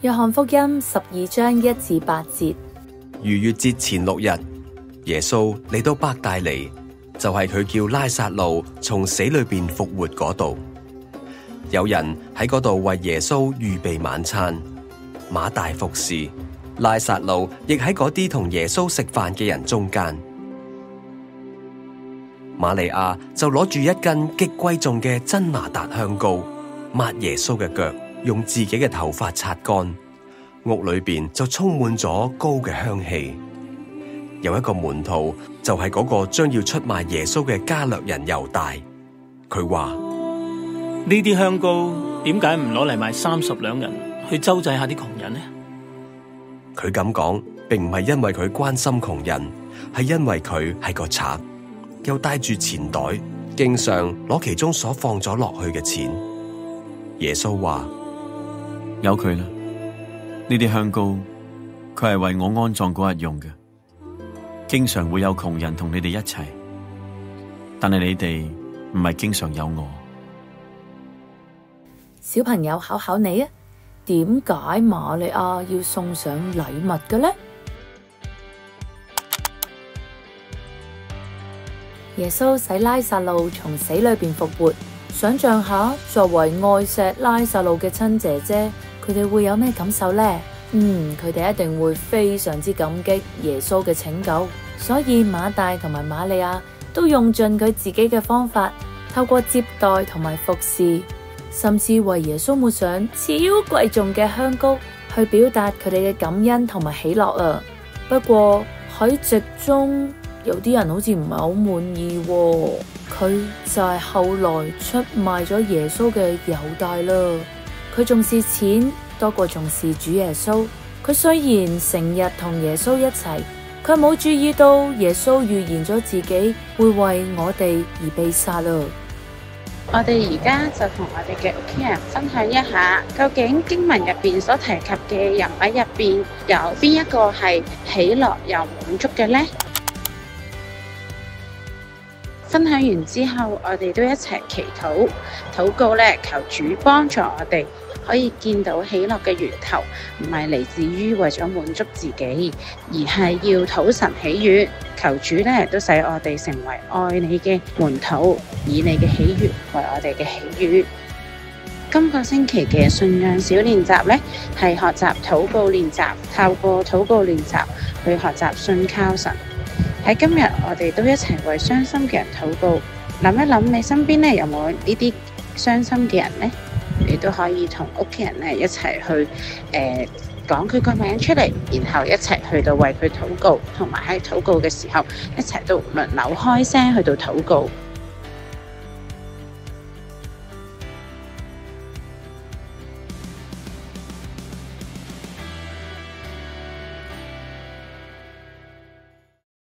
約翰福音12章1至8節。逾越節前6日，耶穌嚟到伯大尼，就係佢叫拉撒路從死裏邊復活嗰度。有人喺嗰度為耶穌預備晚餐，馬大服侍，拉撒路亦喺嗰啲同耶穌食飯嘅人中間。瑪利亞就攞住一斤極貴重嘅真哪噠香膏，抹耶穌嘅腳，用自己嘅頭髮擦乾。屋裏邊就充滿咗膏嘅香氣。有一個門徒就係嗰個將要出賣耶穌嘅加略人猶大，佢話：呢啲香膏點解唔攞嚟賣30兩銀去周濟下啲窮人呢？佢咁講，並唔係因為佢關心窮人，係因為佢係個賊，又帶住錢袋，經常攞其中所放咗落去嘅錢。耶穌話：由佢啦，呢啲香膏佢係為我安葬嗰日用嘅。經常會有窮人同你哋一齊，但係你哋唔係經常有我。小朋友，考考你啊，點解瑪利亞要送上禮物嘅呢？耶穌使拉撒路從死裏邊復活，想象下作為愛錫拉撒路嘅親姐姐，佢哋會有咩感受呢？佢哋一定會非常之感激耶穌嘅拯救，所以馬大同埋瑪利亞都用盡佢自己嘅方法，透過接待同埋服侍，甚至為耶穌抹上超貴重嘅香膏，去表達佢哋嘅感恩同埋喜樂啊！不過喺席中有啲人好似唔係好滿意喎，佢就係後來出賣咗耶穌嘅猶大啦。佢重視錢多過重視主耶穌。佢雖然成日同耶穌一齊，佢冇注意到耶穌預言咗自己會為我哋而被殺啦。我哋而家就同我哋嘅屋企人分享一下，究竟經文入邊所提及嘅人物入邊，有邊一個係喜樂又滿足嘅呢？分享完之後，我哋都一齊祈禱，禱告咧，求主幫助我哋可以見到喜樂嘅源頭，唔係嚟自於為咗滿足自己，而係要討神喜悅。求主咧都使我哋成為愛你嘅門徒，以你嘅喜悅為我哋嘅喜悅。今個星期嘅信仰小練習咧，係學習禱告練習，透過禱告練習去學習信靠神。喺今日我哋都一齊為傷心嘅人禱告，諗一諗你身邊咧有冇呢啲傷心嘅人呢？你都可以同屋企人咧一齊去講佢個名出嚟，然後一齊去到為佢禱告，同埋喺禱告嘅時候一齊都輪流開聲去到禱告。